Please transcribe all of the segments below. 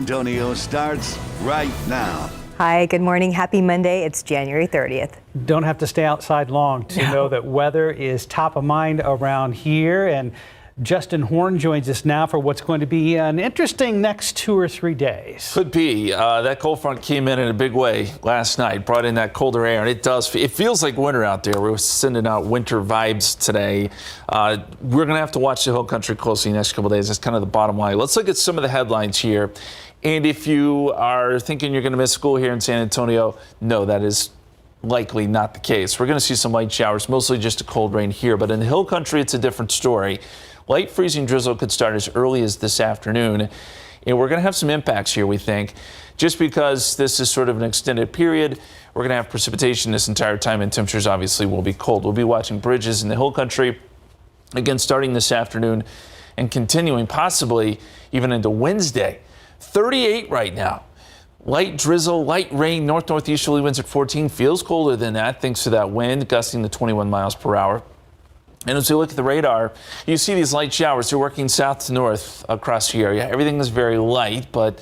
Antonio starts right now. Hi, good morning. Happy Monday. It's January 30th. Don't have to stay outside long to know that weather is top of mind around here. And Justin Horn joins us now for what's going to be an interesting next 2 or 3 days. Could be. That cold front came in a big way last night, brought in that colder air, and it feels like winter out there. We're sending out winter vibes today. We're going to have to watch the Hill Country closely the next couple of days. That's kind of the bottom line. Let's look at some of the headlines here. And if you are thinking you're going to miss school here in San Antonio, no, that is likely not the case. We're going to see some light showers, mostly just a cold rain here. But in the Hill Country, it's a different story. Light freezing drizzle could start as early as this afternoon. And we're going to have some impacts here, we think. Just because this is sort of an extended period, we're going to have precipitation this entire time, and temperatures obviously will be cold. We'll be watching bridges in the Hill Country, again, starting this afternoon and continuing possibly even into Wednesday. 38 right now. Light drizzle, light rain, northeasterly winds at 14. Feels colder than that thanks to that wind gusting to 21 miles per hour. And as we look at the radar, you see these light showers. They're working south to north across the area. Everything is very light, but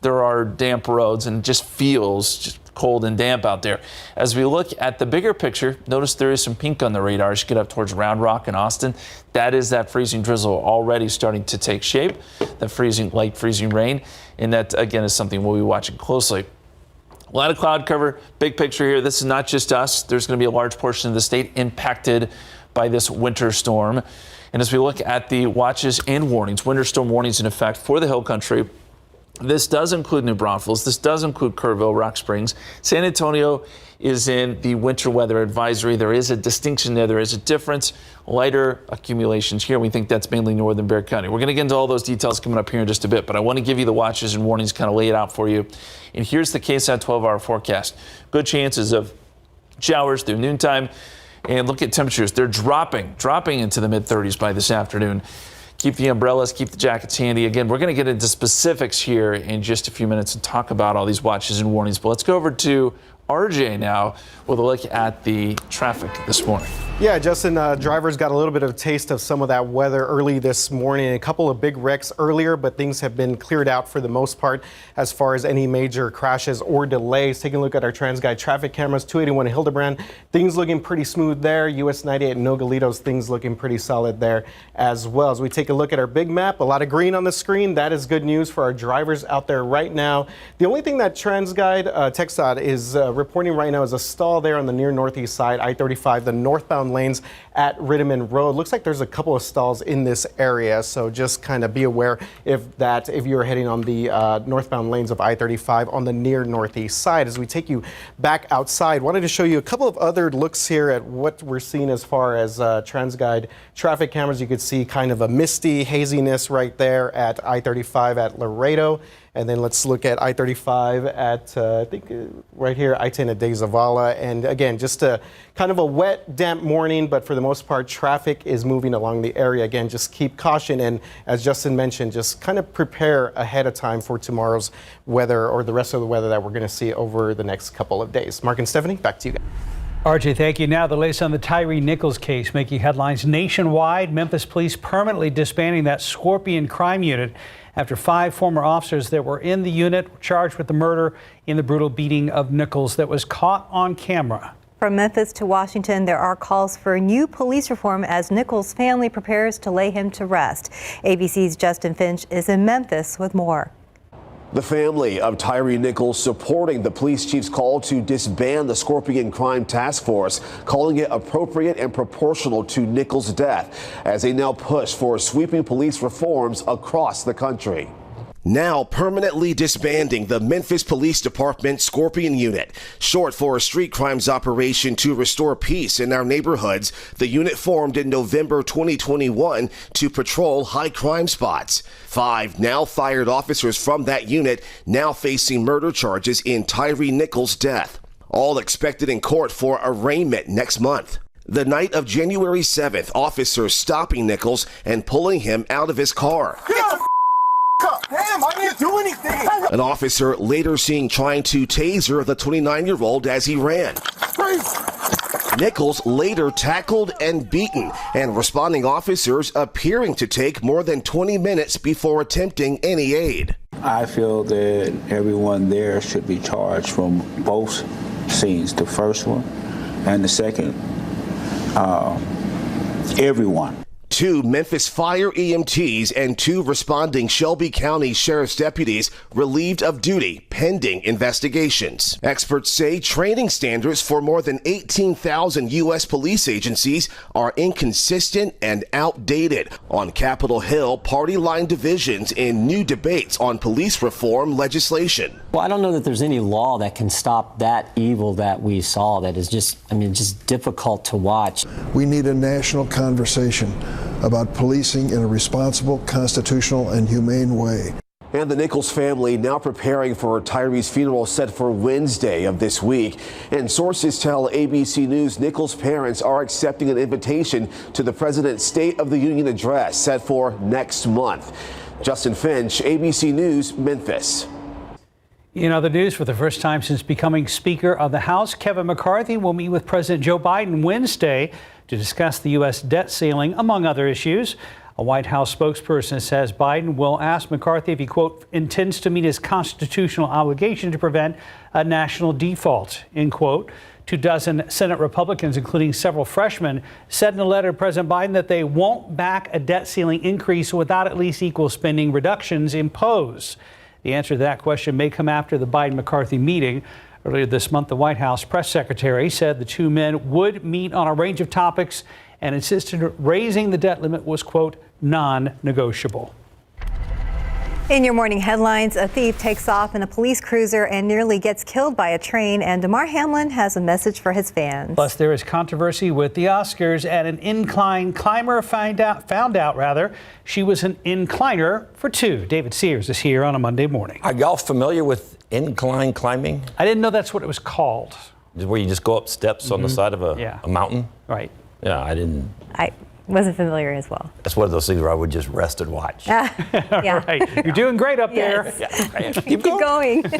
there are damp roads and it just feels just cold and damp out there. As we look at the bigger picture, notice there is some pink on the radar as you get up towards Round Rock and Austin. That is that freezing drizzle already starting to take shape, the light freezing rain. And that, again, is something we'll be watching closely. A lot of cloud cover, big picture here. This is not just us. There's going to be a large portion of the state impacted by this winter storm. And as we look at the watches and warnings, winter storm warnings in effect for the Hill Country, this does include New Braunfels. This does include Kerrville, Rock Springs. San Antonio is in the winter weather advisory. There is a distinction there. There is a difference. Lighter accumulations here. We think that's mainly northern Bexar County. We're going to get into all those details coming up here in just a bit, but I want to give you the watches and warnings, kind of lay it out for you. And here's the KSAT 12-hour forecast. Good chances of showers through noontime. And look at temperatures. They're dropping into the mid-30s by this afternoon. Keep the umbrellas, keep the jackets handy. Again, we're going to get into specifics here in just a few minutes and talk about all these watches and warnings. But let's go over to RJ now with a look at the traffic this morning. Yeah, Justin, drivers got a little bit of a taste of some of that weather early this morning. A couple of big wrecks earlier, but things have been cleared out for the most part as far as any major crashes or delays. Taking a look at our TransGuide traffic cameras, 281 Hildebrand, things looking pretty smooth there. US 98 Nogalitos, things looking pretty solid there as well. As we take a look at our big map, a lot of green on the screen. That is good news for our drivers out there right now. The only thing that TransGuide TxDOT is reporting right now is a stall there on the near northeast side, I-35, the northbound lanes at Rittiman Road. Looks like there's a couple of stalls in this area, so just kind of be aware if you're heading on the northbound lanes of I-35 on the near northeast side. As we take you back outside, wanted to show you a couple of other looks here at what we're seeing as far as TransGuide traffic cameras. You could see kind of a misty haziness right there at I-35 at Laredo. And then let's look at I-35 at, I think, right here, I-10 at De Zavala. And again, just a kind of a wet, damp morning, but for the most part, traffic is moving along the area. Again, just keep caution. And as Justin mentioned, just kind of prepare ahead of time for tomorrow's weather or the rest of the weather that we're going to see over the next couple of days. Mark and Stephanie, back to you guys. RJ, thank you. Now the latest on the Tyre Nichols case making headlines nationwide. Memphis police permanently disbanding that Scorpion crime unit after 5 former officers that were in the unit were charged with the murder in the brutal beating of Nichols that was caught on camera. From Memphis to Washington, there are calls for new police reform as Nichols' family prepares to lay him to rest. ABC's Justin Finch is in Memphis with more. The family of Tyre Nichols supporting the police chief's call to disband the Scorpion Crime Task Force, calling it appropriate and proportional to Nichols' death, as they now push for sweeping police reforms across the country. Now permanently disbanding the Memphis Police Department Scorpion Unit. Short for a street crimes operation to restore peace in our neighborhoods, the unit formed in November 2021 to patrol high crime spots. 5 now fired officers from that unit now facing murder charges in Tyre Nichols' death. All expected in court for arraignment next month. The night of January 7th, officers stopping Nichols and pulling him out of his car. Damn, I didn't do anything. An officer later seen trying to taser the 29-year-old as he ran. Nichols later tackled and beaten, and responding officers appearing to take more than 20 minutes before attempting any aid. I feel that everyone there should be charged from both scenes, the first one and the second. Everyone. 2 Memphis fire EMTs and 2 responding Shelby County Sheriff's deputies relieved of duty pending investigations. Experts say training standards for more than 18,000 U.S. police agencies are inconsistent and outdated. On Capitol Hill, party line divisions and new debates on police reform legislation. Well, I don't know that there's any law that can stop that evil that we saw. That is just difficult to watch. We need a national conversation about policing in a responsible, constitutional, and humane way. And the Nichols family now preparing for Tyre's funeral set for Wednesday of this week. And sources tell ABC News Nichols' parents are accepting an invitation to the president's State of the Union address set for next month. Justin Finch, ABC News, Memphis. In other news, for the first time since becoming Speaker of the House, Kevin McCarthy will meet with President Joe Biden Wednesday to discuss the U.S. debt ceiling, among other issues. A White House spokesperson says Biden will ask McCarthy if he, quote, intends to meet his constitutional obligation to prevent a national default, end quote. 24 Senate Republicans, including several freshmen, said in a letter to President Biden that they won't back a debt ceiling increase without at least equal spending reductions imposed. The answer to that question may come after the Biden-McCarthy meeting. Earlier this month, the White House press secretary said the two men would meet on a range of topics and insisted raising the debt limit was, quote, non-negotiable. In your morning headlines, a thief takes off in a police cruiser and nearly gets killed by a train, and Damar Hamlin has a message for his fans. Plus, there is controversy with the Oscars, and an incline climber found out she was an incliner for 2. David Sears is here on a Monday morning. Are y'all familiar with incline climbing? I didn't know that's what it was called. Where you just go up steps on the side of a mountain? Right. Yeah, I wasn't familiar as well. That's one of those things where I would just rest and watch. Yeah. Right. You're doing great up there. Yeah. Keep going. All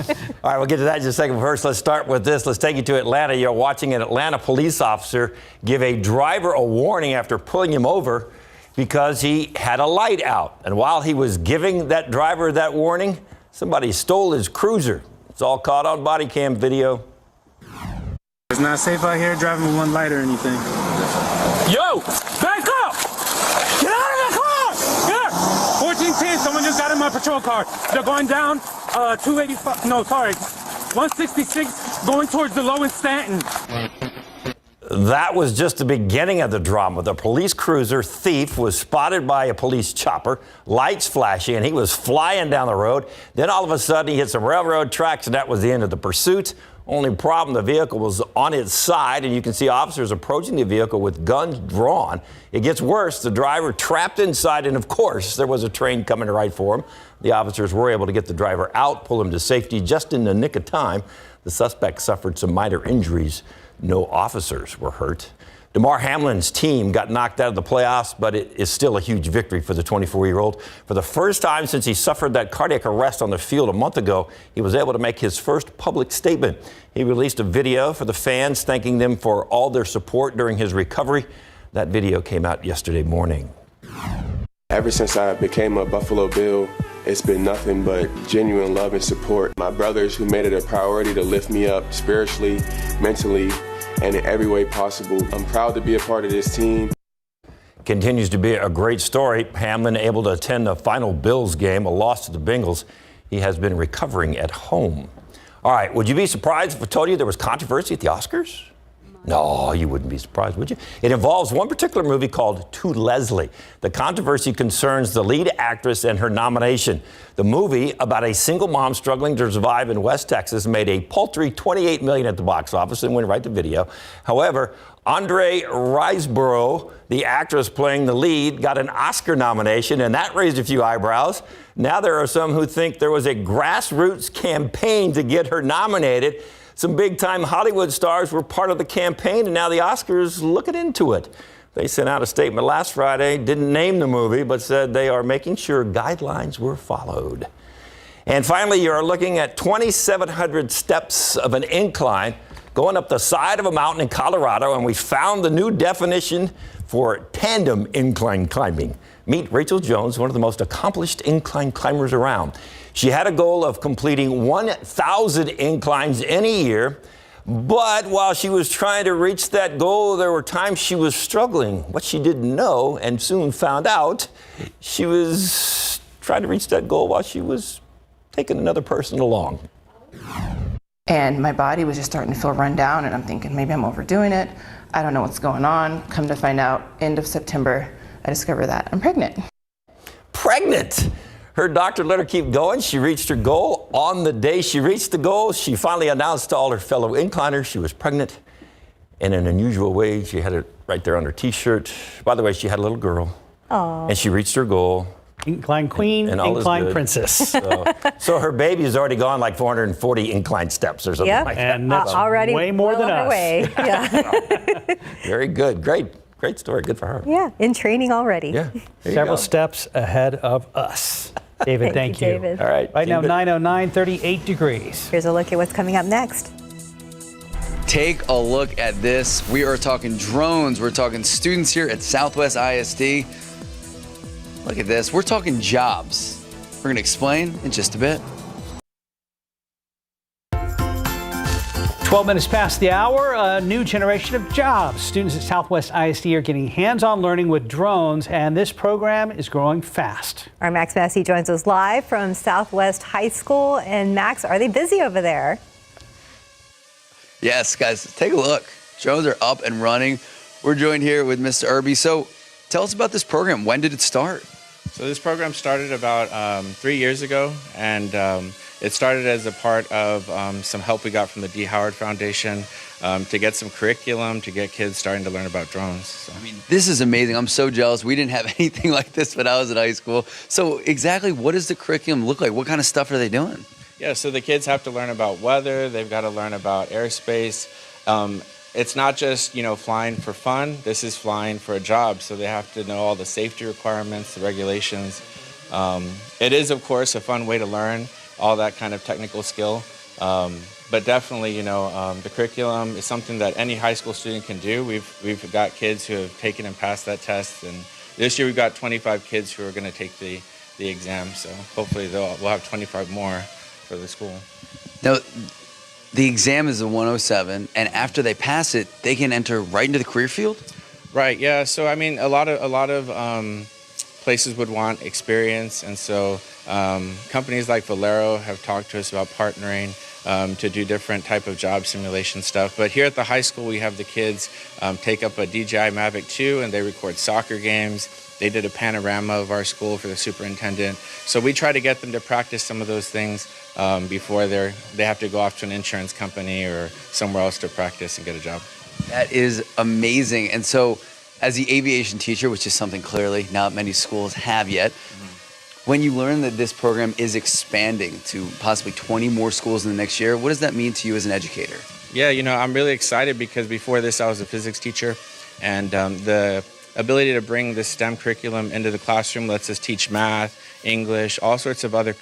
right, we'll get to that in just a second. First, let's start with this. Let's take you to Atlanta. You're watching an Atlanta police officer give a driver a warning after pulling him over because he had a light out. And while he was giving that driver that warning, somebody stole his cruiser. It's all caught on body cam video. It's not safe out here driving with one light or anything. Yo, back up! Get out of the car! Here! 1410, someone just got in my patrol car. They're going down 166 going towards the Low in Stanton. That was just the beginning of the drama. The police cruiser thief was spotted by a police chopper, lights flashing, and he was flying down the road. Then all of a sudden he hit some railroad tracks, and that was the end of the pursuit. Only problem, the vehicle was on its side, and you can see officers approaching the vehicle with guns drawn. It gets worse. The driver trapped inside, and of course, there was a train coming right for him. The officers were able to get the driver out, pull him to safety just in the nick of time. The suspect suffered some minor injuries. No officers were hurt. Damar Hamlin's team got knocked out of the playoffs, but it is still a huge victory for the 24-year-old. For the first time since he suffered that cardiac arrest on the field a month ago, he was able to make his first public statement. He released a video for the fans, thanking them for all their support during his recovery. That video came out yesterday morning. Ever since I became a Buffalo Bill, it's been nothing but genuine love and support. My brothers who made it a priority to lift me up spiritually, mentally, and in every way possible. I'm proud to be a part of this team. Continues to be a great story. Hamlin able to attend the final Bills game, a loss to the Bengals. He has been recovering at home. All right, would you be surprised if I told you there was controversy at the Oscars? No, you wouldn't be surprised, would you? It involves one particular movie called To Leslie. The controversy concerns the lead actress and her nomination. The movie, about a single mom struggling to survive in West Texas, made a paltry $28 million at the box office and went right to video. However, Andre Riseborough, the actress playing the lead, got an Oscar nomination, and that raised a few eyebrows. Now there are some who think there was a grassroots campaign to get her nominated. Some big-time Hollywood stars were part of the campaign, and now the Oscars looking into it. They sent out a statement last Friday, didn't name the movie, but said they are making sure guidelines were followed. And finally, you're looking at 2,700 steps of an incline going up the side of a mountain in Colorado, and we found the new definition for tandem incline climbing. Meet Rachel Jones, one of the most accomplished incline climbers around. She had a goal of completing 1,000 inclines in a year. But while she was trying to reach that goal, there were times she was struggling. What she didn't know and soon found out, she was trying to reach that goal while she was taking another person along. And my body was just starting to feel run down, and I'm thinking maybe I'm overdoing it. I don't know what's going on. Come to find out, end of September, I discovered that I'm pregnant. Pregnant! Her doctor let her keep going. She reached her goal. On the day she reached the goal, she finally announced to all her fellow incliners she was pregnant. In an unusual way, she had it right there on her T-shirt. By the way, she had a little girl. Aww. And she reached her goal. Incline queen, and incline princess. So her baby has already gone like 440 incline steps or something like that. And that's already way more than us. Way. Yeah. Very good. Great story. Good for her. Yeah, in training already. Yeah. Several steps ahead of us. David, thank you. David. All right. Right now, 9:09, 38 degrees. Here's a look at what's coming up next. Take a look at this. We are talking drones. We're talking students here at Southwest ISD. Look at this. We're talking jobs. We're going to explain in just a bit. 12 minutes past the hour, a new generation of jobs. Students at Southwest ISD are getting hands-on learning with drones, and this program is growing fast. Our Max Massey joins us live from Southwest High School. And Max, are they busy over there? Yes, guys, take a look. Drones are up and running. We're joined here with Mr. Irby. So tell us about this program. When did it start? So this program started about 3 years ago, and it started as a part of some help we got from the D. Howard Foundation to get some curriculum to get kids starting to learn about drones. So. I mean, this is amazing. I'm so jealous. We didn't have anything like this when I was in high school. So exactly what does the curriculum look like? What kind of stuff are they doing? Yeah, so the kids have to learn about weather. They've got to learn about airspace. It's not just, flying for fun. This is flying for a job. So they have to know all the safety requirements, the regulations. It is, of course, a fun way to learn all that kind of technical skill. But definitely, the curriculum is something that any high school student can do. We've got kids who have taken and passed that test. And this year we've got 25 kids who are going to take the exam. So hopefully we'll have 25 more for the school. Now, the exam is a 107, and after they pass it, they can enter right into the career field? Right, yeah. So, I mean, a lot of places would want experience, and so companies like Valero have talked to us about partnering to do different type of job simulation stuff. But here at the high school, we have the kids take up a DJI Mavic 2, and they record soccer games. They did a panorama of our school for the superintendent. So we try to get them to practice some of those things before they have to go off to an insurance company or somewhere else to practice and get a job. That is amazing. And so as the aviation teacher, which is something clearly not many schools have yet, when you learn that this program is expanding to possibly 20 more schools in the next year, what does that mean to you as an educator? Yeah, I'm really excited because before this I was a physics teacher, and the ability to bring the STEM curriculum into the classroom lets us teach math, English, all sorts of other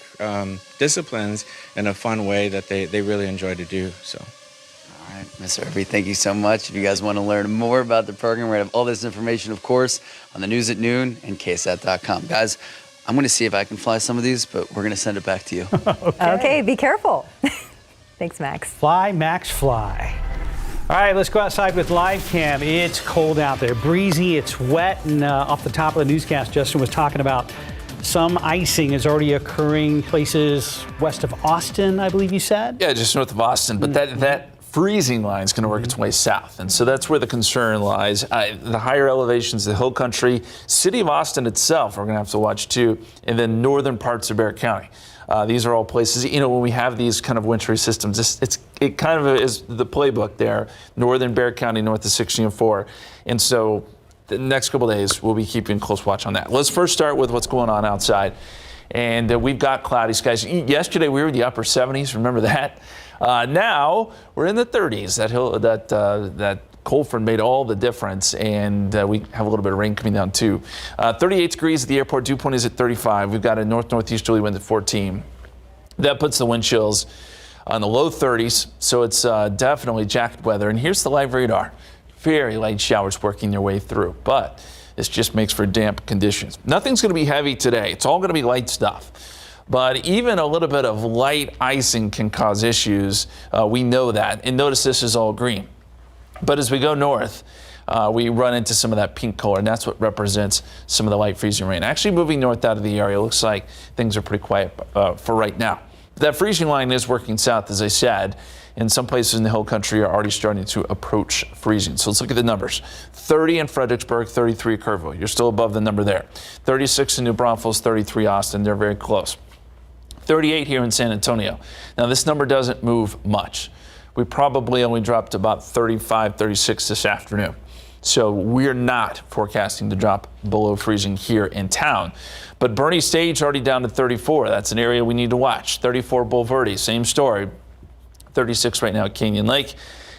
disciplines in a fun way that they really enjoy to do. So. All right, Mr. Irby, thank you so much. If you guys want to learn more about the program, we're going to have all this information, of course, on the news at noon and KSAT.com. Guys, I'm going to see if I can fly some of these, but we're going to send it back to you. Okay, be careful. Thanks, Max. Fly, Max, fly. All right, let's go outside with live cam. It's cold out there, breezy, it's wet, and off the top of the newscast, Justin was talking about some icing is already occurring places west of Austin, I believe you said? Yeah, just north of Austin, but that freezing line is going to work its way south, and so that's where the concern lies. The higher elevations, the hill country, city of Austin itself, we're going to have to watch too, and then northern parts of Bexar County. These are all places, when we have these kind of wintry systems, it kind of is the playbook there, northern Bexar County, north of 60 and 4. And so the next couple of days, we'll be keeping close watch on that. Let's first start with what's going on outside. And we've got cloudy skies. Yesterday, we were in the upper 70s. Remember that? Now, we're in the 30s. That cold front made all the difference, and we have a little bit of rain coming down too. 38 degrees at the airport. Dew point is at 35. We've got a northeasterly wind at 14. That puts the wind chills on the low 30s, so it's definitely jacket weather. And here's the live radar. Very light showers working their way through, but this just makes for damp conditions. Nothing's going to be heavy today. It's all going to be light stuff. But even a little bit of light icing can cause issues. We know that. And notice this is all green. But as we go north, we run into some of that pink color, and that's what represents some of the light freezing rain. Actually moving north out of the area, looks like things are pretty quiet for right now. That freezing line is working south, as I said, and some places in the hill country are already starting to approach freezing. So let's look at the numbers. 30 in Fredericksburg, 33 Kerrville. You're still above the number there. 36 in New Braunfels, 33 Austin. They're very close. 38 here in San Antonio. Now this number doesn't move much. We probably only dropped about 35, 36 this afternoon. So we're not forecasting to drop below freezing here in town. But Bernie Stage already down to 34. That's an area we need to watch. 34 Bulverde, same story. 36 right now at Canyon Lake.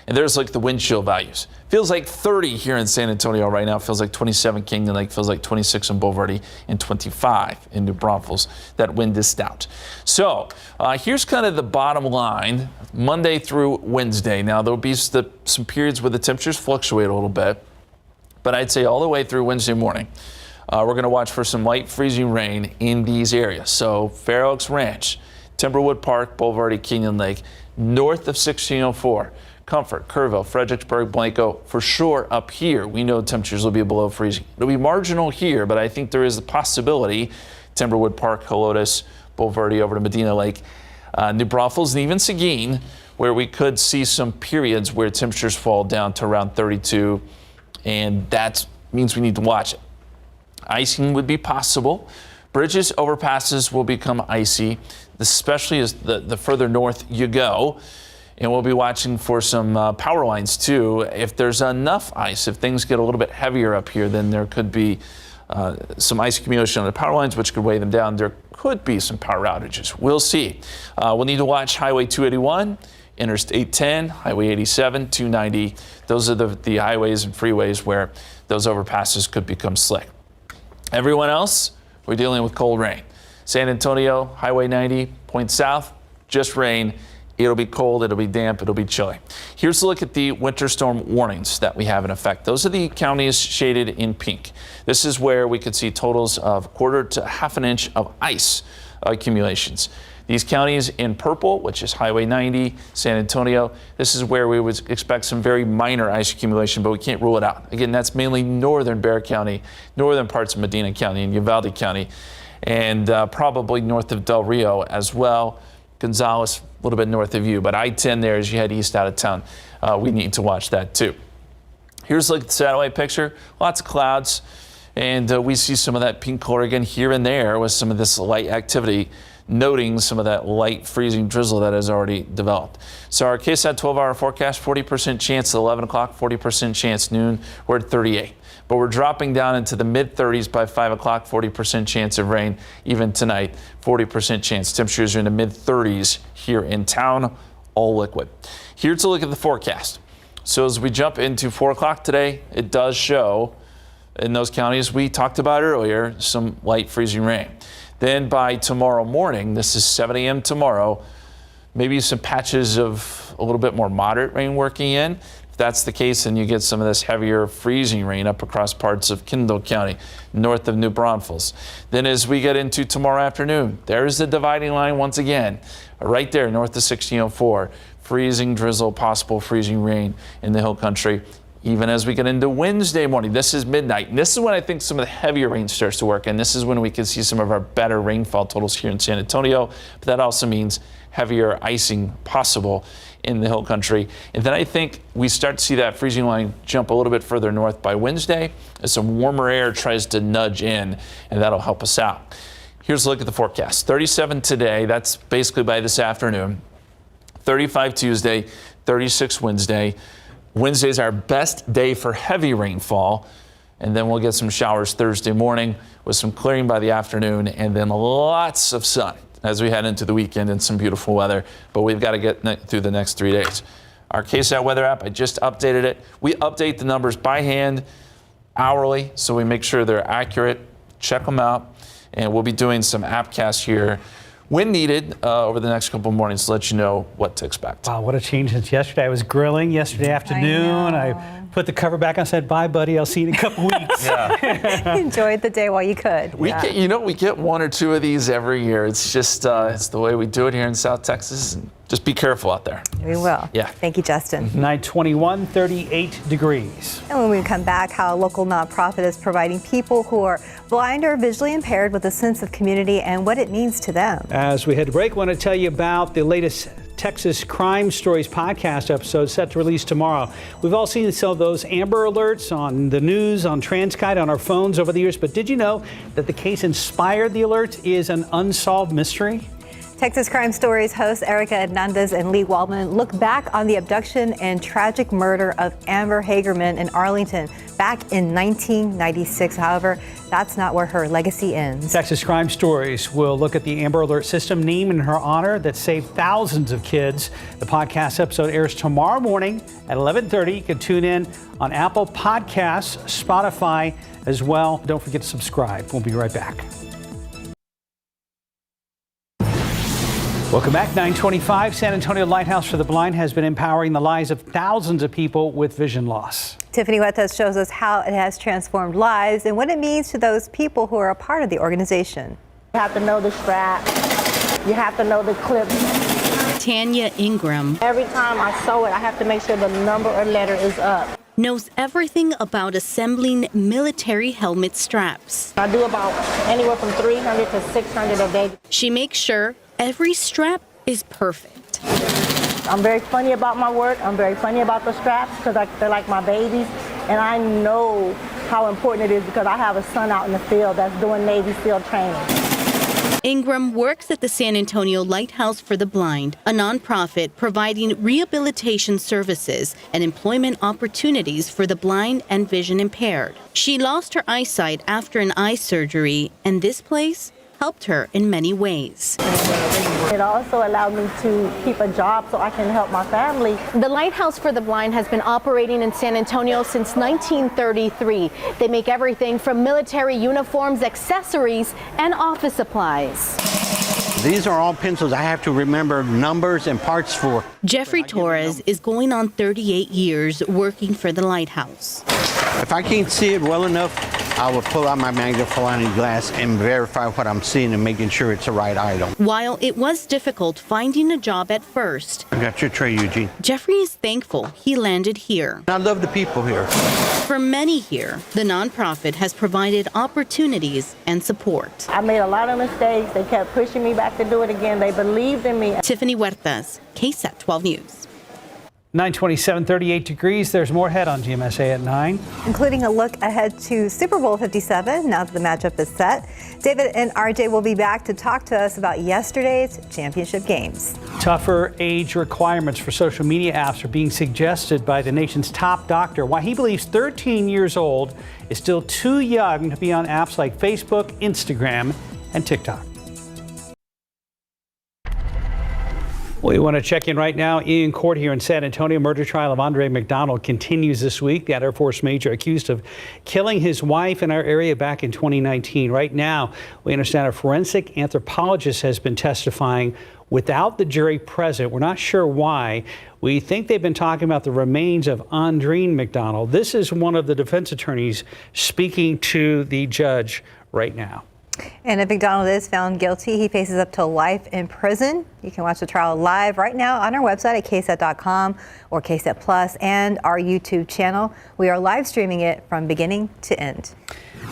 And there's like the wind chill values. Feels like 30 here in San Antonio right now. Feels like 27 Canyon Lake. Feels like 26 in Bulverde and 25 in New Braunfels. That wind is stout. So here's kind of the bottom line. Monday through Wednesday. Now there'll be some periods where the temperatures fluctuate a little bit. But I'd say all the way through Wednesday morning, we're going to watch for some light freezing rain in these areas. So Fair Oaks Ranch, Timberwood Park, Bulverde, Canyon Lake, north of 1604, Comfort, Kerrville, Fredericksburg, Blanco. For sure up here, we know temperatures will be below freezing. It'll be marginal here, but I think there is the possibility, Timberwood Park, Helotes, Bulverde over to Medina Lake, New Braunfels, and even Seguin, where we could see some periods where temperatures fall down to around 32, and that means we need to watch it. Icing would be possible. Bridges, overpasses will become icy, especially as the further north you go. And we'll be watching for some power lines too. If there's enough ice, if things get a little bit heavier up here, then there could be some ice accumulation on the power lines, which could weigh them down. There could be some power outages. We'll see. We'll need to watch Highway 281, Interstate 10, Highway 87, 290. Those are the highways and freeways where those overpasses could become slick. Everyone else, we're dealing with cold rain. San Antonio, Highway 90, point south, just rain. It'll be cold, it'll be damp, it'll be chilly. Here's a look at the winter storm warnings that we have in effect. Those are the counties shaded in pink. This is where we could see totals of 1/4 to 1/2 inch of ice accumulations. These counties in purple, which is Highway 90, San Antonio, this is where we would expect some very minor ice accumulation, but we can't rule it out. Again, that's mainly northern Bexar County, northern parts of Medina County and Uvalde County, and probably north of Del Rio as well. Gonzales, a little bit north of you, but I-10 there as you head east out of town. We need to watch that too. Here's a look at the satellite picture. Lots of clouds, and we see some of that pink color again here and there with some of this light activity, noting some of that light freezing drizzle that has already developed. So our KSAT 12-hour forecast, 40% chance at 11 o'clock, 40% chance noon. We're at 38. But we're dropping down into the mid-30s by 5 o'clock, 40% chance of rain even tonight, 40% chance. Temperatures are in the mid-30s here in town, all liquid. Here's a look at the forecast. So as we jump into 4 o'clock today, it does show in those counties we talked about earlier some light freezing rain. Then by tomorrow morning, this is 7 a.m. tomorrow, maybe some patches of a little bit more moderate rain working in. If that's the case, then you get some of this heavier freezing rain up across parts of Kendall County, north of New Braunfels. Then as we get into tomorrow afternoon, there's the dividing line once again, right there north of 1604. Freezing drizzle, possible freezing rain in the hill country. Even as we get into Wednesday morning, this is midnight. And this is when I think some of the heavier rain starts to work. And this is when we can see some of our better rainfall totals here in San Antonio. But that also means heavier icing possible in the hill country. And then I think we start to see that freezing line jump a little bit further north by Wednesday as some warmer air tries to nudge in, and that'll help us out. Here's a look at the forecast. 37 today, that's basically by this afternoon. 35 Tuesday, 36 Wednesday. Wednesday is our best day for heavy rainfall, and then we'll get some showers Thursday morning with some clearing by the afternoon, and then lots of sun as we head into the weekend and some beautiful weather. But we've got to get through the next 3 days. Our KSAT weather app, I just updated it. We update the numbers by hand hourly, so we make sure they're accurate. Check them out, and we'll be doing some appcasts here when needed over the next couple of mornings to let you know what to expect. Wow, what a change since yesterday. I was grilling yesterday afternoon. I Put the cover back on, said, bye, buddy. I'll see you in a couple weeks. Enjoyed the day while you could. We get one or two of these every year. It's just it's the way we do it here in South Texas. Just be careful out there. We will. Yeah. Thank you, Justin. 921, 38 degrees. And when we come back, how a local nonprofit is providing people who are blind or visually impaired with a sense of community and what it means to them. As we head to break, I want to tell you about the latest Texas Crime Stories podcast episode set to release tomorrow. We've all seen some of those Amber Alerts on the news, on TransGuide, on our phones over the years, but did you know that the case inspired the alerts is an unsolved mystery? Texas Crime Stories hosts Erica Hernandez and Lee Waldman look back on the abduction and tragic murder of Amber Hagerman in Arlington back in 1996. However, that's not where her legacy ends. Texas Crime Stories will look at the Amber Alert system named in her honor that saved thousands of kids. The podcast episode airs tomorrow morning at 11:30. You can tune in on Apple Podcasts, Spotify as well. Don't forget to subscribe. We'll be right back. Welcome back. 925. San Antonio Lighthouse for the Blind has been empowering the lives of thousands of people with vision loss. Tiffany Huertas shows us how it has transformed lives and what it means to those people who are a part of the organization. You have to know the strap. You have to know the clip. Tanya Ingram. Every time I sew it, I have to make sure the number or letter is up. Knows everything about assembling military helmet straps. I do about anywhere from 300 to 600 a day. She makes sure every strap is perfect. I'm very funny about my work. I'm very funny about the straps because they're like my babies. And I know how important it is because I have a son out in the field that's doing Navy SEAL training. Ingram works at the San Antonio Lighthouse for the Blind, a nonprofit providing rehabilitation services and employment opportunities for the blind and vision impaired. She lost her eyesight after an eye surgery, and this place helped her in many ways. It also allowed me to keep a job so I can help my family. The Lighthouse for the Blind has been operating in San Antonio since 1933. They make everything from military uniforms, accessories, and office supplies. These are all pencils I have to remember numbers and parts for. Jeffrey Torres is going on 38 years working for the Lighthouse. If I can't see it well enough, I will pull out my magnifying glass and verify what I'm seeing and making sure it's the right item. While it was difficult finding a job at first, I got your tray, Eugene. Jeffrey is thankful he landed here. I love the people here. For many here, the nonprofit has provided opportunities and support. I made a lot of mistakes. They kept pushing me back to do it again. They believed in me. Tiffany Huertas, KSAT 12 News. 927, 38 degrees. There's more ahead on GMSA at 9. Including a look ahead to Super Bowl 57 now that the matchup is set. David and RJ will be back to talk to us about yesterday's championship games. Tougher age requirements for social media apps are being suggested by the nation's top doctor. Why he believes 13 years old is still too young to be on apps like Facebook, Instagram, and TikTok. We want to check in right now in court here in San Antonio. Murder trial of Andre McDonald continues this week. The Air Force major accused of killing his wife in our area back in 2019. Right now, we understand a forensic anthropologist has been testifying without the jury present. We're not sure why. We think they've been talking about the remains of Andreen McDonald. This is one of the defense attorneys speaking to the judge right now. And if McDonald is found guilty, he faces up to life in prison. You can watch the trial live right now on our website at KSAT.com or KSAT Plus and our YouTube channel. We are live streaming it from beginning to end.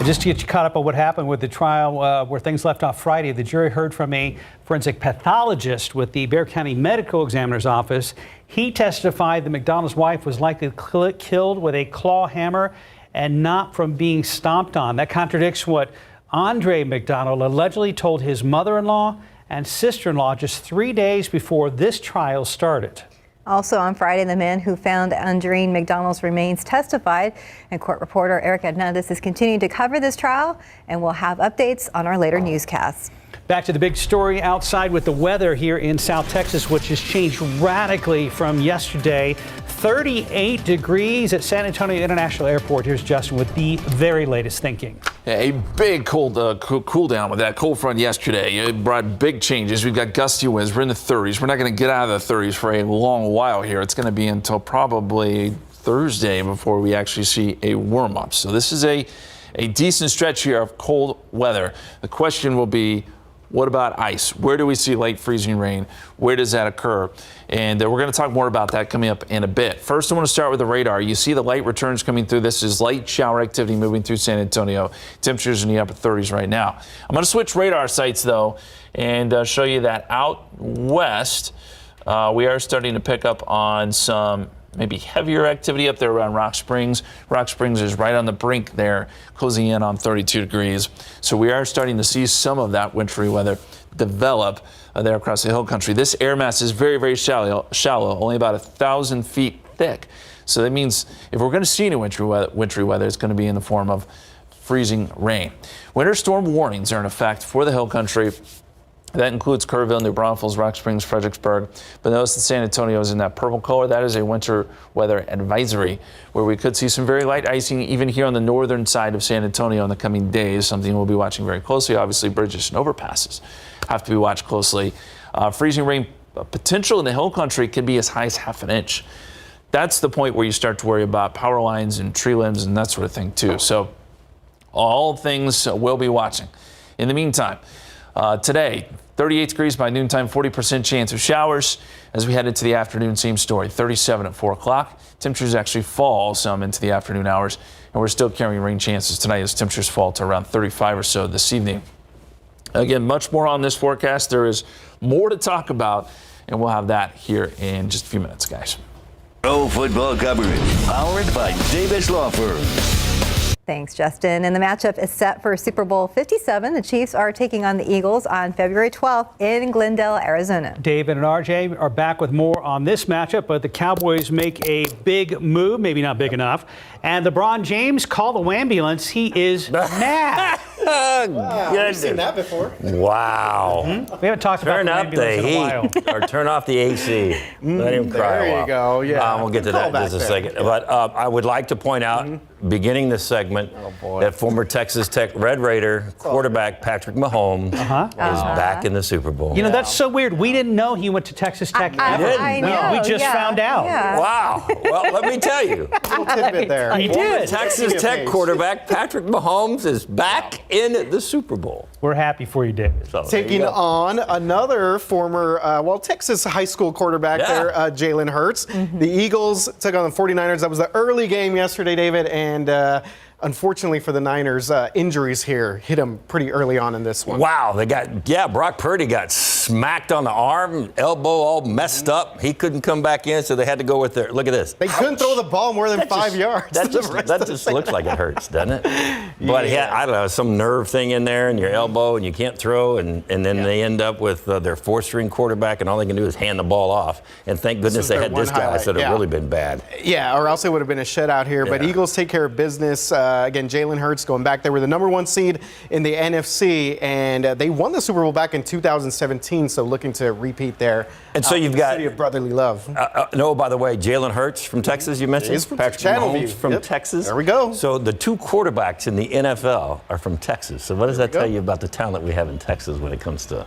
Just to get you caught up on what happened with the trial where things left off Friday, the jury heard from a forensic pathologist with the Bexar County Medical Examiner's Office. He testified that McDonald's wife was likely killed with a claw hammer and not from being stomped on. That contradicts what Andre McDonald allegedly told his mother-in-law and sister-in-law just 3 days before this trial started. Also on Friday, the man who found Andreen McDonald's remains testified, and court reporter Erica Hernandez is continuing to cover this trial, and we'll have updates on our later newscasts. Back to the big story outside with the weather here in South Texas, which has changed radically from yesterday. 38 degrees at San Antonio International Airport. Here's Justin with the very latest thinking. A big cool down with that cold front yesterday. It brought big changes. We've got gusty winds. We're in the 30s. We're not going to get out of the 30s for a long while here. It's going to be until probably Thursday before we actually see a warm-up. So this is a decent stretch here of cold weather. The question will be, what about ice? Where do we see late freezing rain? Where does that occur? And we're going to talk more about that coming up in a bit. First, I want to start with the radar. You see the light returns coming through. This is light shower activity moving through San Antonio. Temperatures in the upper 30s right now. I'm going to switch radar sites, though, and show you that out west, we are starting to pick up on some maybe heavier activity up there around Rock Springs. Rock Springs is right on the brink there, closing in on 32 degrees. So we are starting to see some of that wintry weather develop there across the hill country. This air mass is very, very shallow, only about 1,000 feet thick. So that means if we're going to see any wintry weather, it's going to be in the form of freezing rain. Winter storm warnings are in effect for the hill country. That includes Kerrville, New Braunfels, Rock Springs, Fredericksburg. But notice that San Antonio is in that purple color. That is a winter weather advisory where we could see some very light icing even here on the northern side of San Antonio in the coming days, something we'll be watching very closely. Obviously, bridges and overpasses have to be watched closely. Freezing rain potential in the hill country can be as high as half an inch. That's the point where you start to worry about power lines and tree limbs and that sort of thing, too. So all things we'll be watching. In the meantime, today, 38 degrees by noontime, 40% chance of showers. As we head into the afternoon, same story, 37 at 4 o'clock. Temperatures actually fall some into the afternoon hours, and we're still carrying rain chances tonight as temperatures fall to around 35 or so this evening. Again, much more on this forecast. There is more to talk about, and we'll have that here in just a few minutes, guys. Pro football coverage, powered by Davis Law Firm. Thanks, Justin. And the matchup is set for Super Bowl 57. The Chiefs are taking on the Eagles on February 12th in Glendale, Arizona. David and RJ are back with more on this matchup, but the Cowboys make a big move, maybe not big enough. And LeBron James called the wambulance. He is mad. I've seen that before. Wow. We haven't talked about the ambulance in a while. Or turn off the AC. Let him cry. There you go. Yeah. We'll get to that in just a second. But I would like to point out, beginning this segment, that former Texas Tech Red Raider quarterback Patrick Mahomes is back in the Super Bowl. You know, that's so weird. We didn't know he went to Texas Tech. I know. We just found out. Yeah. Wow. Well, let me tell you. Little tidbit there. He did. Texas Tech quarterback Patrick Mahomes is back in the Super Bowl. We're happy for you, David. So, taking on another former, Texas high school quarterback there, Jalen Hurts. The Eagles took on the 49ers. That was the early game yesterday, David, and unfortunately for the Niners, injuries here hit them pretty early on in this one. Wow, Brock Purdy got smacked on the arm, elbow all messed up. He couldn't come back in, so they had to go with their, look at this. They couldn't throw the ball more than 5 yards. That just looks like it hurts, doesn't it? But I don't know, some nerve thing in there in your elbow, and you can't throw, and then they end up with their fourth-string quarterback, and all they can do is hand the ball off. And thank goodness they had this guy, so it would have really been bad. Yeah, or else it would have been a shutout here. But Eagles take care of business. Again, Jalen Hurts going back there with the number 1 seed in the NFC, and they won the Super Bowl back in 2017, so looking to repeat there. And so you've got city of brotherly love. No, by the way, Jalen Hurts from Texas, you mentioned? Patrick Mahomes from Texas. There we go. So the 2 quarterbacks in the NFL are from Texas. So what does that tell you about the talent we have in Texas when it comes to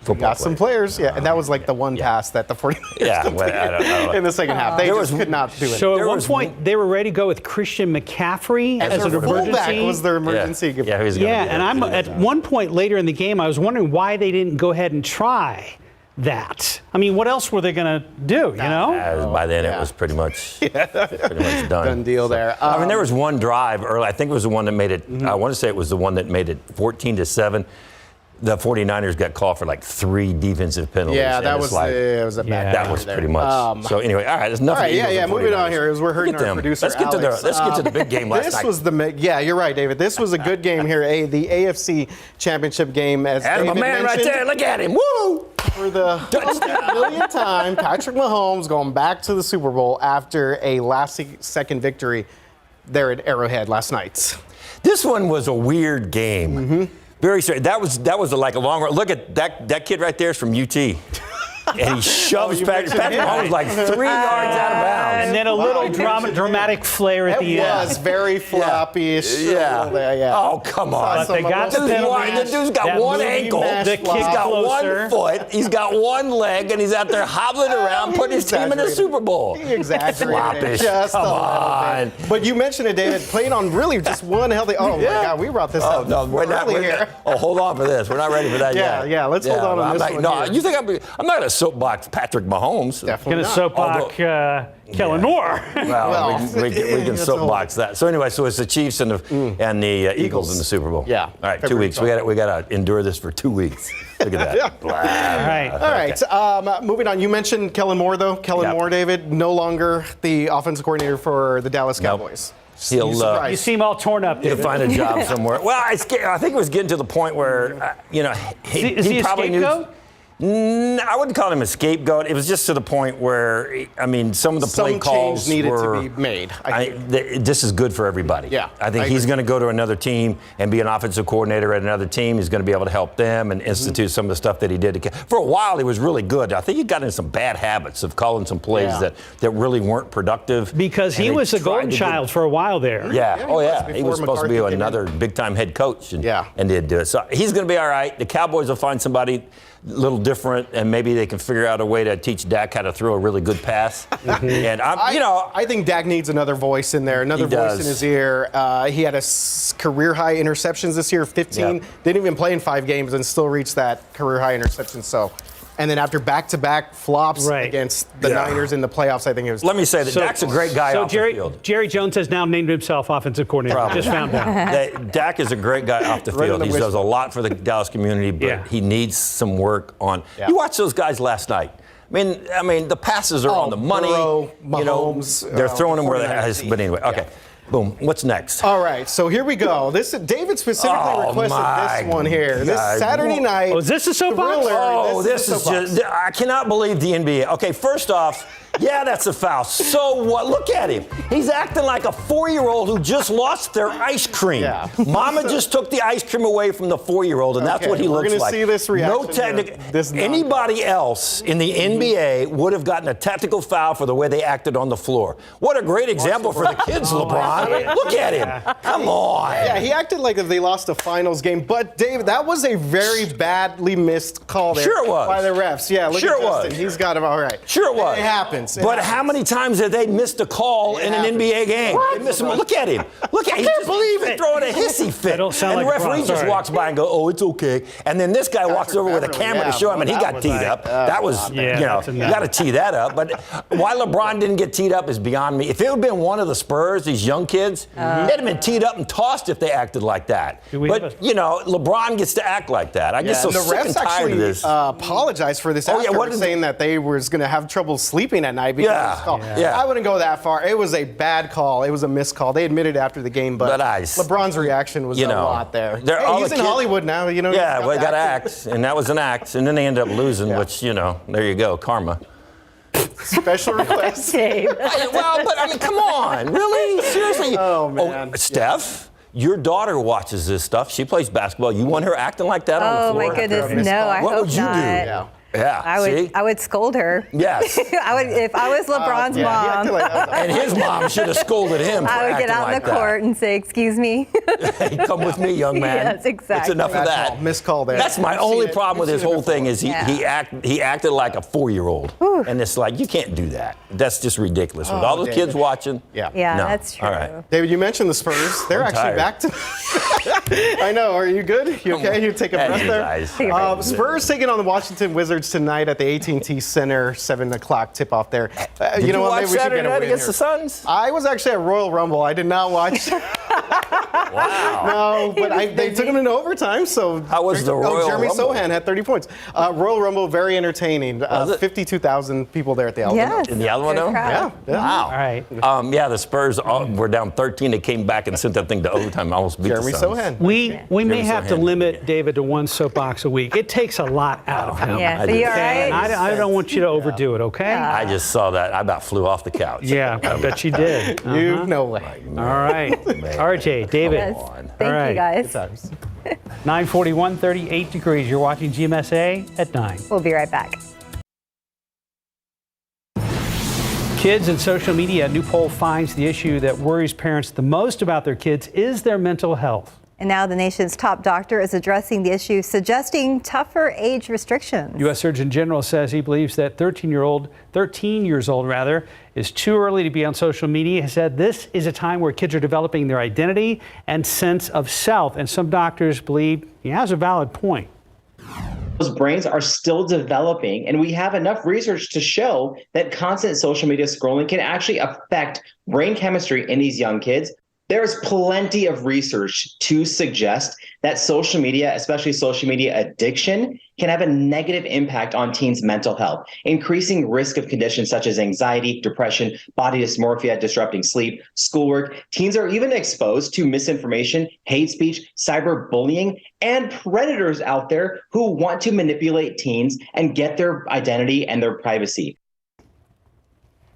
football? Got some players, and that was like the one pass that the 49ers completed in the second half. They just could not do it. So at one point, they were ready to go with Christian McCaffrey as an emergency. Fullback was their emergency. And I'm at one point later in the game, I was wondering why they didn't go ahead and try that. I mean, what else were they going to do, you know? By then, it was pretty much done. Done deal there. I mean, there was one drive early. I think it was the one that made it, I want to say it was the one that made it 14-7. The 49ers got called for like 3 defensive penalties. Yeah, that was it was a bad that was pretty much. So anyway, all right, there's nothing. All right, moving on here as we're hurting our producer. Let's get to the big game last night. You're right, David. This was a good game here. The AFC Championship game. As David my man right there. Look at him. Woo! For the millionth time, Patrick Mahomes going back to the Super Bowl after a last-second victory there at Arrowhead last night. This one was a weird game. Very strange. That was like a long run. Look at that kid right there is from UT. and he shoves Patrick Mahomes like 3 yards out of bounds. And then a little dramatic flare at the end. It was very floppy-ish. Yeah. Oh, come on. But they got the penalty. The dude's got one ankle. He's got closer. 1 foot. He's got 1 leg, and he's out there hobbling around, putting his team in the Super Bowl. He exaggerated Floppish. just Come a on. little bit. But you mentioned it, David, playing on really just one healthy. Oh, my God, we brought this up. No, we're not. Oh, hold on for this. We're not ready for that yet. Yeah, let's hold on this one. No, you think I'm not going to soapbox Patrick Mahomes? Going to soapbox Kellen Moore. Well, we can soapbox that. So anyway, so it's the Chiefs and the Eagles in the Super Bowl. Yeah. All right, 2 weeks. We got to endure this for 2 weeks. Look at that. All right. Moving on. You mentioned Kellen More, though. Kellen Moore, David, no longer the offensive coordinator for the Dallas Cowboys. You seem all torn up, David. He'll find a job somewhere. Well, I think it was getting to the point where, is he probably a scapegoat? I wouldn't call him a scapegoat. It was just to the point where, some of the play calls needed were, to be made. This is good for everybody. Yeah, I think he's going to go to another team and be an offensive coordinator at another team. He's going to be able to help them and institute some of the stuff that he did. For a while, he was really good. I think he got into some bad habits of calling some plays that really weren't productive. Because he was a golden child for a while there. Yeah. Oh, yeah. He was supposed to be another big-time head coach and did do it. So he's going to be all right. The Cowboys will find somebody a little different, and maybe they can figure out a way to teach Dak how to throw a really good pass. And I think Dak needs another voice in there, another voice in his ear. He had a career-high interceptions this year, 15. Yep. Didn't even play in 5 games and still reached that career-high interception. And then after back-to-back flops against the Niners in the playoffs, I think it was. Let me say that Dak's a great guy off the field. Jerry Jones has now named himself offensive coordinator. Probably. Just found out. Dak is a great guy off the field. He does a lot for the Dallas community, but he needs some work on. You watched those guys last night. I mean, the passes are on the money. Burrow, Mahomes, they're throwing them where they have. But anyway, okay. Boom. What's next? All right, so here we go. David specifically requested this one here. This Saturday night. Oh, is this a soapbox? This is just. I cannot believe the NBA. Okay, first off. Yeah, that's a foul. So what? Look at him. He's acting like a 4-year-old who just lost their ice cream. Yeah. Mama just took the ice cream away from the 4-year-old, and that's what he looks like. We're going to see this reaction. No technical. Anybody else in the NBA would have gotten a tactical foul for the way they acted on the floor. What a great example for the kids, LeBron. Look at him. Come on. Yeah, he acted like if they lost a finals game. But, David, that was a very badly missed call there. Sure it was. By the refs. Yeah, look at Justin. He's got him all right. Sure it was. It happens. But how many times have they missed a call in an NBA game? They miss him. Look at him. Look at him. He's just throwing a hissy fit. And the referee just walks by and goes, oh, it's okay. And then this guy walks over with a camera to show him, and he got teed up. That was, you got to tee that up. But why LeBron didn't get teed up is beyond me. If it had been one of the Spurs, these young kids, they'd have been teed up and tossed if they acted like that. But, LeBron gets to act like that. I get so sick and tired of this. The refs actually apologized for this after saying that they were going to have trouble sleeping at night because of this call. I wouldn't go that far. It was a bad call. It was a missed call. They admitted after the game, but LeBron's reaction was a lot there. He's in Hollywood now. Yeah, well, he got axe, and that was an axe, and then they ended up losing, which, there you go, karma. Special request. Well, but I mean, come on, really? Seriously? Oh, man. Steph? Your daughter watches this stuff. She plays basketball. You want her acting like that on the floor? Oh, my goodness, no, I hope not. What would you do? Yeah, I would scold her. Yes. I would, if I was LeBron's mom. And his mom should have scolded him for I would acting get out like in the court and say, excuse me. Hey, come with me, young man. Yes, exactly. It's enough of that. Missed call there. That's my only problem with his whole thing is he acted like a 4-year-old. And it's like, you can't do that. That's just ridiculous. With all those kids watching. Yeah, no. That's true. All right. David, you mentioned the Spurs. They're actually back to. I know. Are you good? You okay? You take a breath there. Spurs taking on the Washington Wizards tonight at the AT&T Center, 7 o'clock tip-off there. Did you watch Saturday night against the Suns? I was actually at Royal Rumble. I did not watch. Wow. No, but they took him into overtime. So how was the Royal Jeremy Rumble? Sohan had 30 points. Royal Rumble, very entertaining. 52,000 people there at the Alamo. Yes, in the Alamo Dome? Yeah. Wow. All right. The Spurs were down 13. They came back and sent that thing to overtime. Almost beat Jeremy the Suns. Sohan. We may have to limit David to one soapbox a week. It takes a lot out of him. Yeah, so you're all right? I don't want you to overdo it, okay? I just saw that. I about flew off the couch. Yeah, I bet you did. No way. All right. RJ, David. Yes. Thank you, guys. 9:41, 38 degrees. You're watching GMSA at 9. We'll be right back. Kids and social media. A new poll finds the issue that worries parents the most about their kids is their mental health. And now the nation's top doctor is addressing the issue, suggesting tougher age restrictions. U.S. Surgeon General says he believes that 13 years old is too early to be on social media. He said this is a time where kids are developing their identity and sense of self. And some doctors believe he has a valid point. Those brains are still developing, and we have enough research to show that constant social media scrolling can actually affect brain chemistry in these young kids. There's plenty of research to suggest that social media, especially social media addiction, can have a negative impact on teens' mental health, increasing risk of conditions such as anxiety, depression, body dysmorphia, disrupting sleep, schoolwork. Teens are even exposed to misinformation, hate speech, cyberbullying, and predators out there who want to manipulate teens and get their identity and their privacy.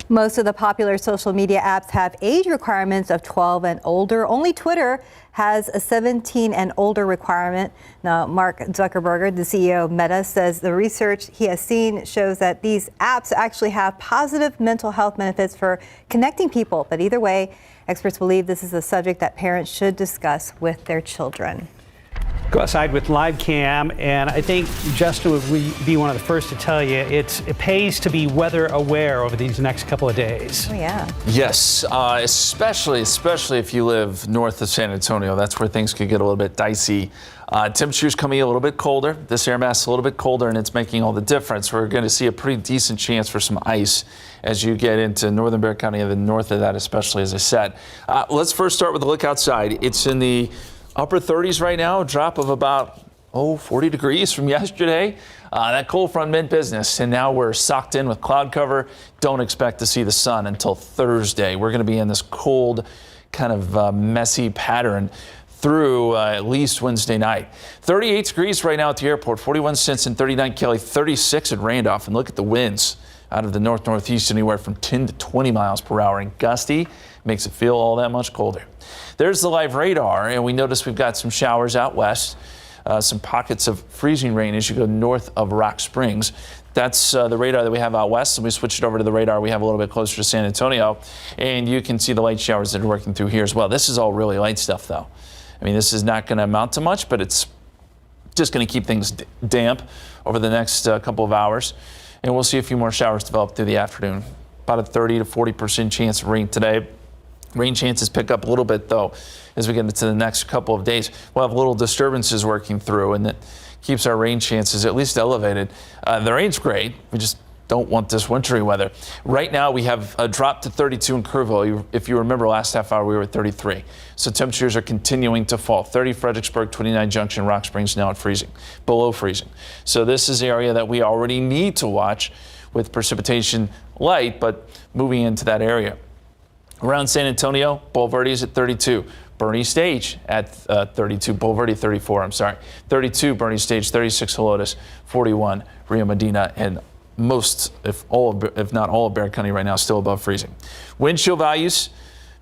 Most of the popular social media apps have age requirements of 12 and older. Only Twitter has a 17 and older requirement. Now, Mark Zuckerberg, the CEO of Meta, says the research he has seen shows that these apps actually have positive mental health benefits for connecting people. But either way, experts believe this is a subject that parents should discuss with their children. Go outside with live cam, and I think Justin would be one of the first to tell you it pays to be weather aware over these next couple of days. Oh, yeah. Yes, especially if you live north of San Antonio. That's where things could get a little bit dicey. Temperatures coming a little bit colder. This air mass is a little bit colder, and it's making all the difference. We're going to see a pretty decent chance for some ice as you get into northern Bexar County and the north of that, especially, as I said. Let's first start with the look outside. It's in the upper 30s right now, a drop of about 40 degrees from yesterday. That cold front meant business, and now we're socked in with cloud cover. Don't expect to see the sun until Thursday. We're going to be in this cold, kind of messy pattern through at least Wednesday night. 38 degrees right now at the airport, 41 Sinson, 39 Kelly, 36 at Randolph. And look at the winds out of the north-northeast, anywhere from 10 to 20 miles per hour, and gusty makes it feel all that much colder. There's the live radar, and we notice we've got some showers out west, some pockets of freezing rain as you go north of Rock Springs. That's the radar that we have out west, and we switched it over to the radar we have a little bit closer to San Antonio, and you can see the light showers that are working through here as well. This is all really light stuff, though. I mean, this is not going to amount to much, but it's just going to keep things damp over the next couple of hours, and we'll see a few more showers develop through the afternoon. About a 30 to 40% chance of rain today. Rain chances pick up a little bit, though, as we get into the next couple of days. We'll have little disturbances working through, and that keeps our rain chances at least elevated. The rain's great. We just don't want this wintry weather. Right now, we have a drop to 32 in Kerrville. If you remember last half hour, we were at 33. So temperatures are continuing to fall. 30 Fredericksburg, 29 Junction, Rock Springs now at freezing, below freezing. So this is the area that we already need to watch with precipitation light, but moving into that area. Around San Antonio, Bulverde is at 32. Bernie Stage at 32. Bulverde 34, I'm sorry. 32 Bernie Stage, 36 Helotes, 41 Rio Medina, and most, if not all of Bexar County right now still above freezing. Wind chill values,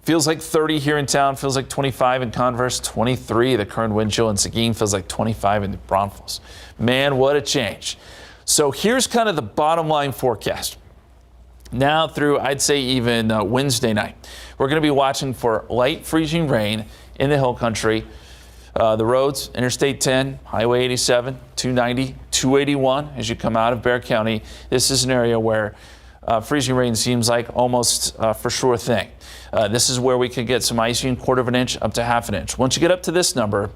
feels like 30 here in town, feels like 25 in Converse, 23 the current wind chill in Seguin, feels like 25 in Braunfels. Man, what a change. So here's kind of the bottom line forecast. Now through, I'd say, even Wednesday night, we're going to be watching for light freezing rain in the hill country. The roads, Interstate 10, Highway 87, 290, 281 as you come out of Bexar County. This is an area where freezing rain seems like almost for sure thing. This is where we could get some icing, 1/4 inch up to 1/2 inch. Once you get up to this number,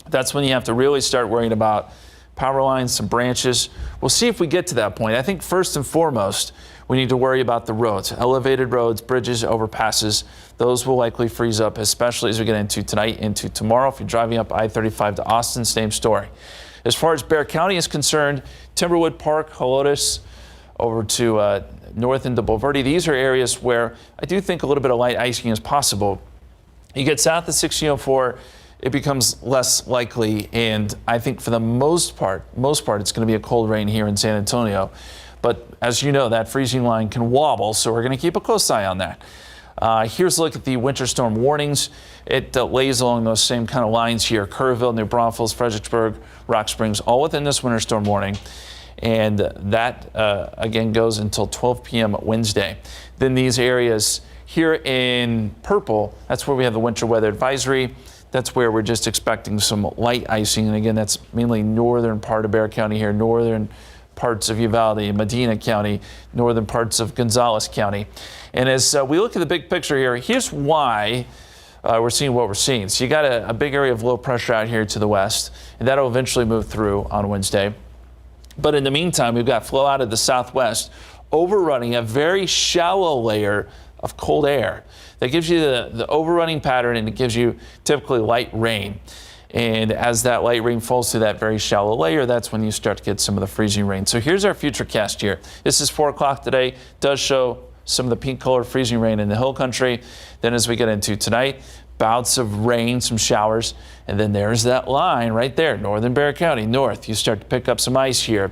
that's when you have to really start worrying about power lines, some branches. We'll see if we get to that point. I think first and foremost, we need to worry about the roads, elevated roads, bridges, overpasses. Those will likely freeze up, especially as we get into tonight, into tomorrow. If you're driving up I-35 to Austin, same story. As far as Bexar County is concerned, Timberwood Park, Helotes, over to north into Bulverde. These are areas where I do think a little bit of light icing is possible. You get south of 1604, it becomes less likely, and I think for the most part, it's going to be a cold rain here in San Antonio. But as you know, that freezing line can wobble, so we're going to keep a close eye on that. Here's a look at the winter storm warnings. It lays along those same kind of lines here. Kerrville, New Braunfels, Fredericksburg, Rock Springs, all within this winter storm warning. And that, again, goes until 12 p.m. Wednesday. Then these areas here in purple, that's where we have the winter weather advisory. That's where we're just expecting some light icing. And again, that's mainly northern part of Bexar County here, northern parts of Uvalde, Medina County, northern parts of Gonzales County. And as we look at the big picture here, here's why we're seeing what we're seeing. So you got a big area of low pressure out here to the west, and that'll eventually move through on Wednesday. But in the meantime, we've got flow out of the southwest overrunning a very shallow layer of cold air that gives you the overrunning pattern, and it gives you typically light rain. And as that light rain falls through that very shallow layer, that's when you start to get some of the freezing rain. So here's our futurecast here. This is 4 o'clock today. Does show some of the pink color freezing rain in the hill country. Then as we get into tonight, bouts of rain, some showers, and then there's that line right there, northern Bexar County, north. You start to pick up some ice here.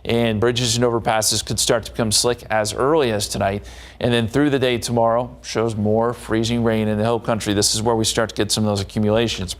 And bridges and overpasses could start to become slick as early as tonight. And then through the day tomorrow shows more freezing rain in the hill country. This is where we start to get some of those accumulations.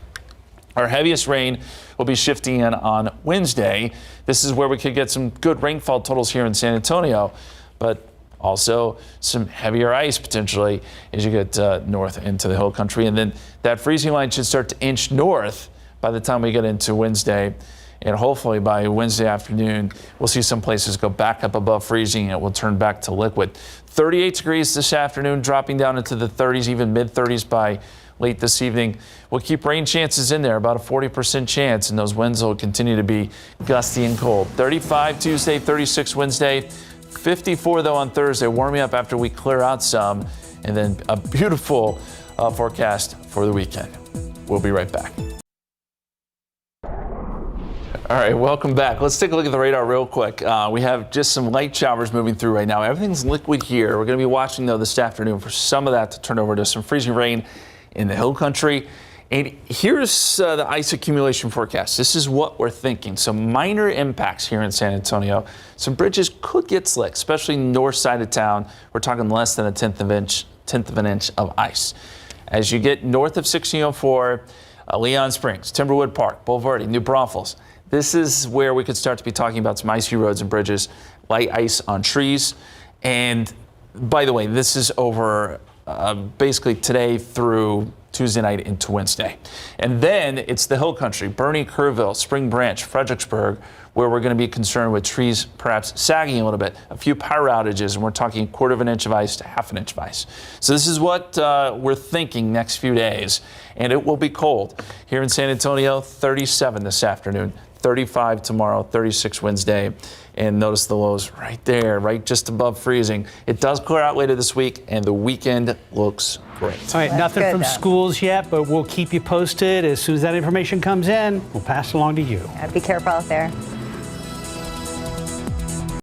Our heaviest rain will be shifting in on Wednesday. This is where we could get some good rainfall totals here in San Antonio, but also some heavier ice potentially as you get north into the hill country. And then that freezing line should start to inch north by the time we get into Wednesday. And hopefully by Wednesday afternoon, we'll see some places go back up above freezing and it will turn back to liquid. 38 degrees this afternoon, dropping down into the 30s, even mid-30s by late this evening. We'll keep rain chances in there, about a 40% chance, and those winds will continue to be gusty and cold. 35 Tuesday, 36 Wednesday, 54 though on Thursday, warming up after we clear out some, and then a beautiful forecast for the weekend. We'll be right back. All right, welcome back. Let's take a look at the radar real quick. We have just some light showers moving through right now. Everything's liquid here. We're going to be watching, though, this afternoon for some of that to turn over to some freezing rain in the hill country. And here's the ice accumulation forecast. This is what we're thinking. Some minor impacts here in San Antonio. Some bridges could get slick, especially north side of town. We're talking less than a tenth of an inch of ice. As you get north of 1604, Leon Springs, Timberwood Park, Boulevardy, New Braunfels, this is where we could start to be talking about some icy roads and bridges, light ice on trees. And by the way, this is over basically today through Tuesday night into Wednesday. And then it's the hill country, Bernie, Kerrville, Spring Branch, Fredericksburg, where we're going to be concerned with trees perhaps sagging a little bit, a few power outages, and we're talking 1/4 inch of ice to 1/2 inch of ice. So this is what we're thinking next few days, and it will be cold. Here in San Antonio, 37 this afternoon, 35 tomorrow, 36 Wednesday, and notice the lows right there, right just above freezing. It does clear out later this week, and the weekend looks great. All right, nothing from schools yet, but we'll keep you posted. As soon as that information comes in, we'll pass it along to you. Be careful out there.